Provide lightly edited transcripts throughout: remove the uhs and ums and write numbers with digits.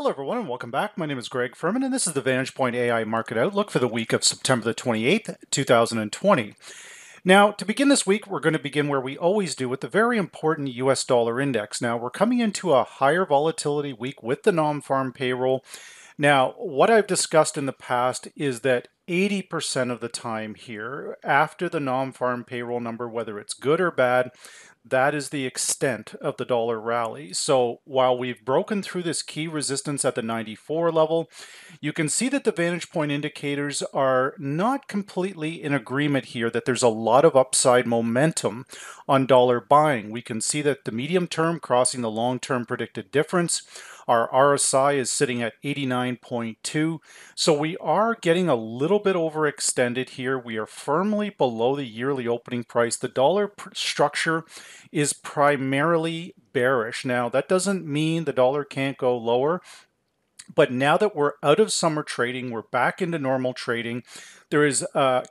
Hello, everyone, and welcome back. My name is Greg Furman, and this is the VantagePoint AI Market Outlook for the week of September the 28th, 2020. Now, to begin this week, we're going to begin where we always do with the very important US dollar index. Now, we're coming into a higher volatility week with the non-farm payroll. Now, what I've discussed in the past is that 80% of the time here, after the non-farm payroll number, whether it's good or bad, that is the extent of the dollar rally. So while we've broken through this key resistance at the 94 level, you can see that the Vantage Point indicators are not completely in agreement here, that there's a lot of upside momentum on dollar buying. We can see that the medium term crossing the long-term predicted difference. Our RSI is sitting at 89.2. So we are getting a little bit overextended here. We are firmly below the yearly opening price. The dollar structure is primarily bearish. Now, that doesn't mean the dollar can't go lower. But now that we're out of summer trading, we're back into normal trading, there is a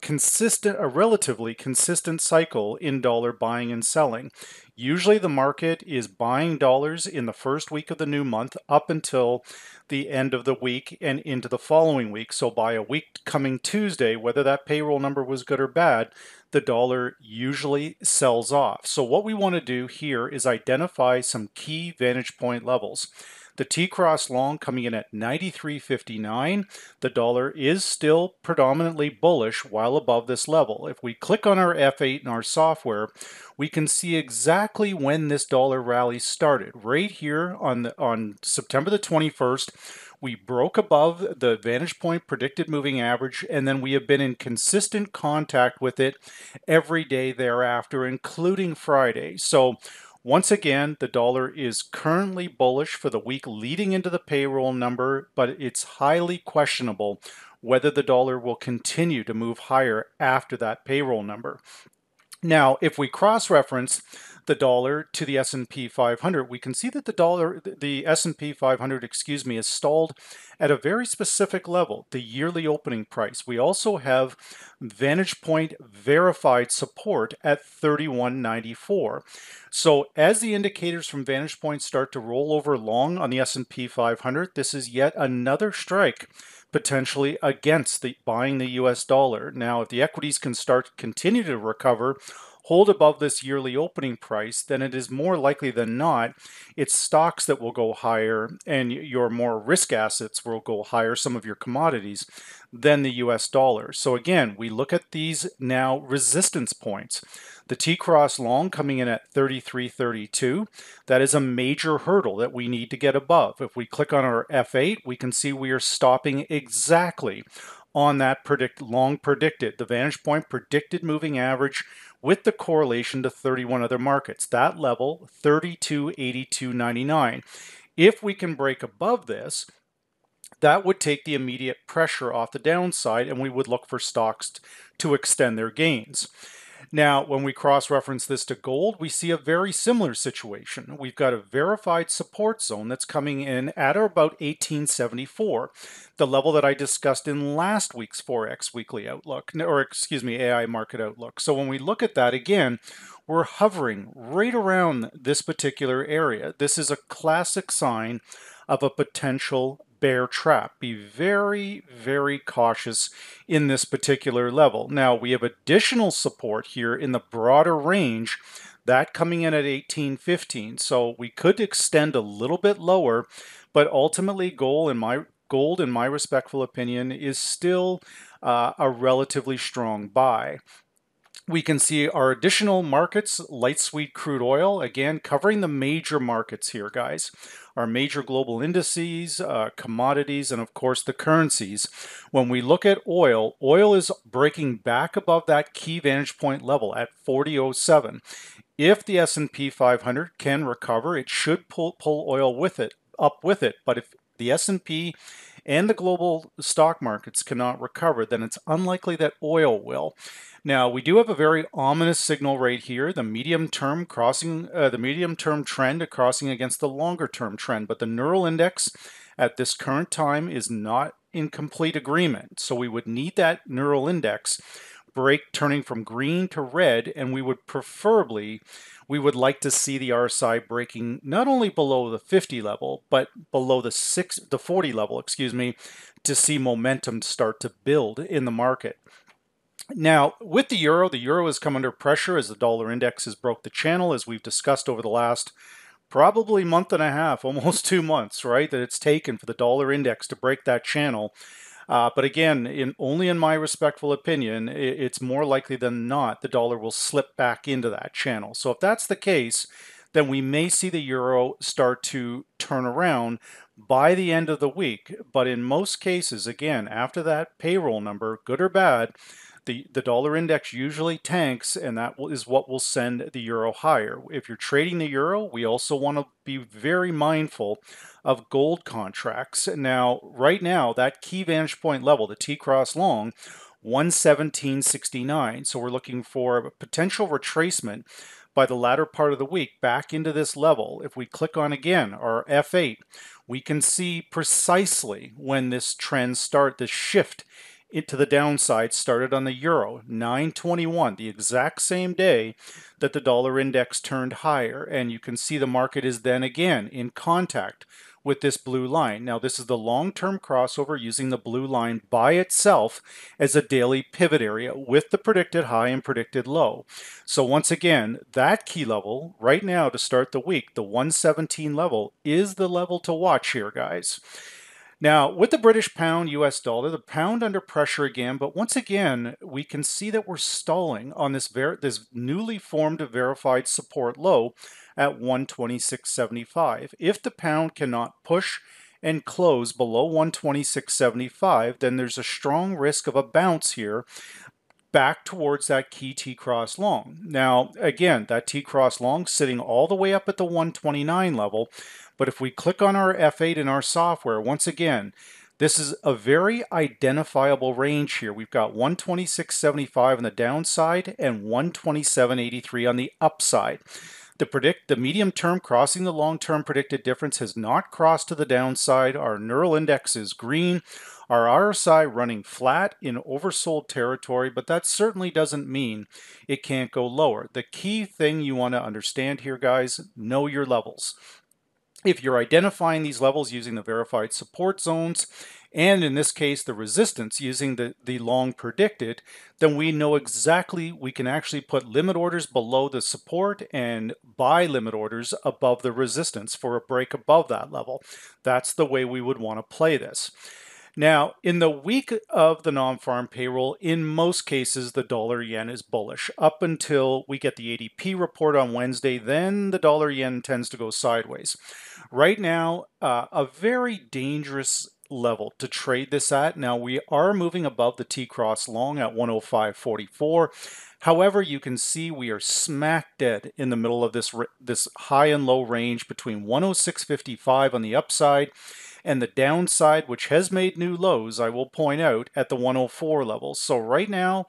relatively consistent cycle in dollar buying and selling. Usually the market is buying dollars in the first week of the new month up until the end of the week and into the following week. So by a week coming Tuesday, whether that payroll number was good or bad, the dollar usually sells off. So what we want to do here is identify some key Vantage Point levels. The T-cross long coming in at 93.59. The dollar is still predominantly bullish while above this level. If we click on our F8 in our software, we can see exactly when this dollar rally started. Right here on September the 21st, we broke above the Vantage Point predicted moving average, and then we have been in consistent contact with it every day thereafter, including Friday. So once again, the dollar is currently bullish for the week leading into the payroll number, but it's highly questionable whether the dollar will continue to move higher after that payroll number. Now, if we cross-reference the dollar to the S&P 500, we can see that the S&P 500, is stalled at a very specific level, the yearly opening price. We also have Vantage Point verified support at 31.94. So as the indicators from Vantage Point start to roll over long on the S&P 500, this is yet another strike potentially against buying the US dollar. Now, if the equities can continue to recover, hold above this yearly opening price, then it is more likely than not it's stocks that will go higher and your more risk assets will go higher, some of your commodities, than the US dollar. So again, we look at these now resistance points. The T-cross long coming in at 33.32. That is a major hurdle that we need to get above. If we click on our F8, we can see we are stopping exactly on that long predicted, the Vantage Point predicted moving average with the correlation to 31 other markets. That level, 32.8299. If we can break above this, that would take the immediate pressure off the downside, and we would look for stocks to extend their gains. Now, when we cross-reference this to gold, we see a very similar situation. We've got a verified support zone that's coming in at or about 1874, the level that I discussed in last week's Forex Weekly Outlook, AI Market Outlook. So when we look at that again, we're hovering right around this particular area. This is a classic sign of a potential bear trap. Be very, very cautious in this particular level. Now, we have additional support here in the broader range, that coming in at 1815. So we could extend a little bit lower, but ultimately gold, in my respectful opinion, is still a relatively strong buy. We can see our additional markets, light sweet crude oil, again, covering the major markets here, guys. Our major global indices, commodities, and of course the currencies. When we look at oil, oil is breaking back above that key Vantage Point level at 40.07. If the S&P 500 can recover, it should pull oil up with it. But if the S&P and the global stock markets cannot recover, then it's unlikely that oil will. Now, we do have a very ominous signal right here, the medium-term trend crossing against the longer-term trend, but the neural index at this current time is not in complete agreement. So we would need that neural index break turning from green to red, and we would like to see the RSI breaking not only below the 50 level, but below the 40 level, excuse me, to see momentum start to build in the market. Now, with the euro has come under pressure as the dollar index has broke the channel, as we've discussed over the last probably month and a half, almost 2 months, right, that it's taken for the dollar index to break that channel. But again, only in my respectful opinion, it's more likely than not the dollar will slip back into that channel. So if that's the case, then we may see the euro start to turn around by the end of the week. But in most cases, again, after that payroll number, good or bad, the dollar index usually tanks, and that is what will send the euro higher. If you're trading the euro, we also want to be very mindful of gold contracts. Now, right now, that key vantage point level, the T-cross long, 117.69. So we're looking for a potential retracement by the latter part of the week back into this level. If we click on again our F8, we can see precisely when this trend this shift into the downside started on the euro, 9/21, the exact same day that the dollar index turned higher. And you can see the market is then again in contact with this blue line. Now, this is the long-term crossover using the blue line by itself as a daily pivot area with the predicted high and predicted low. So once again, that key level right now to start the week, the 117 level, is the level to watch here, guys. Now, with the British pound, US dollar, the pound under pressure again, but once again, we can see that we're stalling on this newly formed verified support low at 126.75. If the pound cannot push and close below 126.75, then there's a strong risk of a bounce here back towards that key T-cross long. Now, again, that T-cross long sitting all the way up at the 129 level, but if we click on our F8 in our software, once again, this is a very identifiable range here. We've got 126.75 on the downside and 127.83 on the upside. The medium term crossing the long term predicted difference has not crossed to the downside. Our neural index is green. Our RSI running flat in oversold territory, but that certainly doesn't mean it can't go lower. The key thing you want to understand here, guys, know your levels. If you're identifying these levels using the verified support zones, and in this case, the resistance using the long predicted, then we know exactly, we can actually put limit orders below the support and buy limit orders above the resistance for a break above that level. That's the way we would want to play this. Now, in the week of the non-farm payroll, in most cases, the dollar yen is bullish up until we get the ADP report on Wednesday. Then the dollar yen tends to go sideways. Right now, a very dangerous level to trade this at. Now, we are moving above the T-cross long at 105.44. However, you can see we are smack dead in the middle of this high and low range between 106.55 on the upside and the downside, which has made new lows, I will point out, at the 104 level. So right now,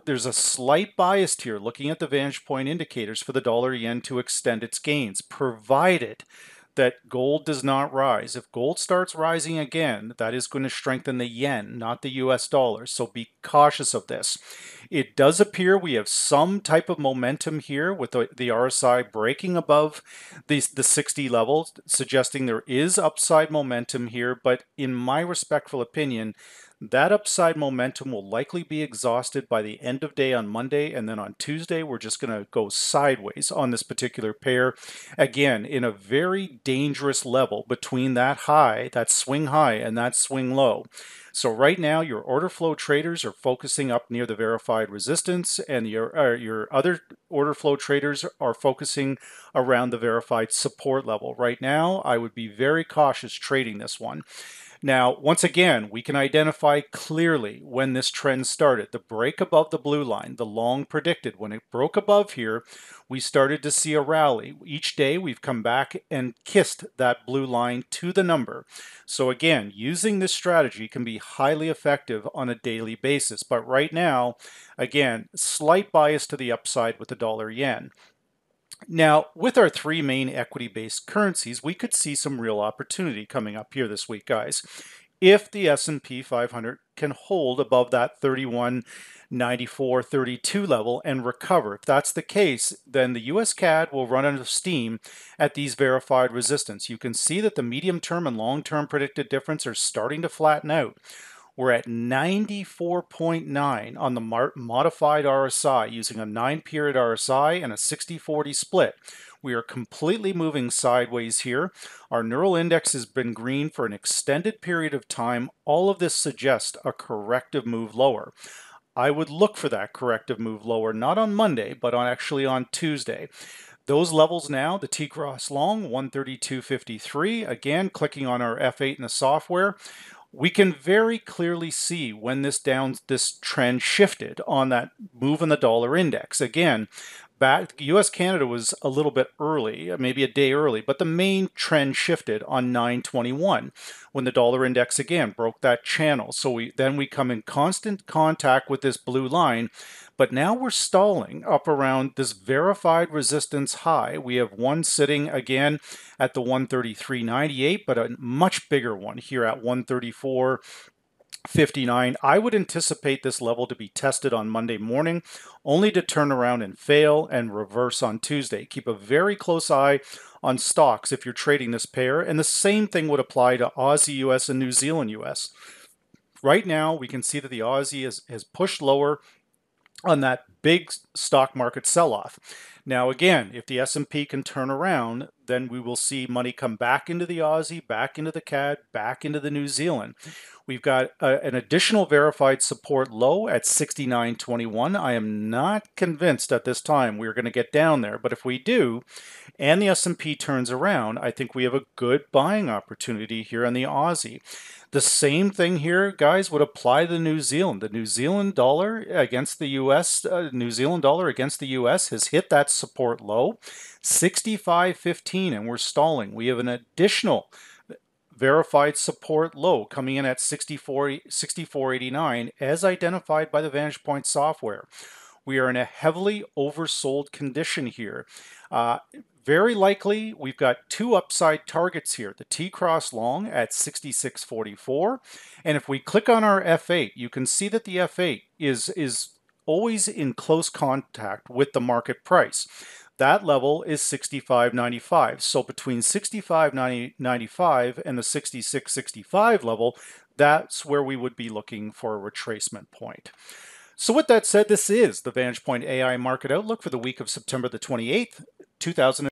there's a slight bias here looking at the Vantage Point indicators for the dollar yen to extend its gains, provided that gold does not rise. If gold starts rising again, that is going to strengthen the yen, not the US dollar. So be cautious of this. It does appear we have some type of momentum here with the RSI breaking above the 60 level, suggesting there is upside momentum here. But in my respectful opinion, that upside momentum will likely be exhausted by the end of day on Monday, and then on Tuesday we're just going to go sideways on this particular pair. Again, in a very dangerous level between that high, that swing high, and that swing low. So right now your order flow traders are focusing up near the verified resistance, and your other order flow traders are focusing around the verified support level. Right now I would be very cautious trading this one. Now, once again, we can identify clearly when this trend started. The break above the blue line, the long predicted, when it broke above here, we started to see a rally. Each day we've come back and kissed that blue line to the number. So again, using this strategy can be highly effective on a daily basis. But right now, again, slight bias to the upside with the dollar yen. Now, with our three main equity-based currencies, we could see some real opportunity coming up here this week, guys. if the S&P 500 can hold above that 31.94.32 level and recover. If that's the case, then the US CAD will run out of steam at these verified resistance. You can see that the medium-term and long-term predicted difference are starting to flatten out. We're at 94.9 on the modified RSI using a 9-period RSI and a 60-40 split. We are completely moving sideways here. Our neural index has been green for an extended period of time. All of this suggests a corrective move lower. I would look for that corrective move lower, not on Monday, but actually on Tuesday. Those levels now, the T-cross long, 132.53. Again, clicking on our F8 in the software, we can very clearly see when this trend shifted on that move in the dollar index. Again, US Canada was a little bit early, maybe a day early, but the main trend shifted on 9/21 when the dollar index again broke that channel. So we come in constant contact with this blue line, but now we're stalling up around this verified resistance high. We have one sitting again at the 133.98, but a much bigger one here at 134.59. I would anticipate this level to be tested on Monday morning, only to turn around and fail and reverse on Tuesday. Keep a very close eye on stocks if you're trading this pair, and the same thing would apply to Aussie US and New Zealand US. Right now, we can see that the Aussie has pushed lower on that big stock market sell-off. Now again, if the S&P can turn around, then we will see money come back into the Aussie, back into the CAD, back into the New Zealand. We've got an additional verified support low at 69.21. I am not convinced at this time we're going to get down there, but if we do, and the S&P turns around, I think we have a good buying opportunity here on the Aussie. The same thing here, guys, would apply to New Zealand. The New Zealand dollar against the US, has hit that support low, 65.15, and we're stalling. We have an additional verified support low coming in at 64.89 as identified by the VantagePoint software. We are in a heavily oversold condition here. Very likely, we've got two upside targets here. The T-cross long at 66.44. And if we click on our F8, you can see that the F8 is always in close contact with the market price. That level is 65.95. So between 65.95 and the 66.65 level, that's where we would be looking for a retracement point. So with that said, this is the VantagePoint AI Market Outlook for the week of September the 28th, 2020.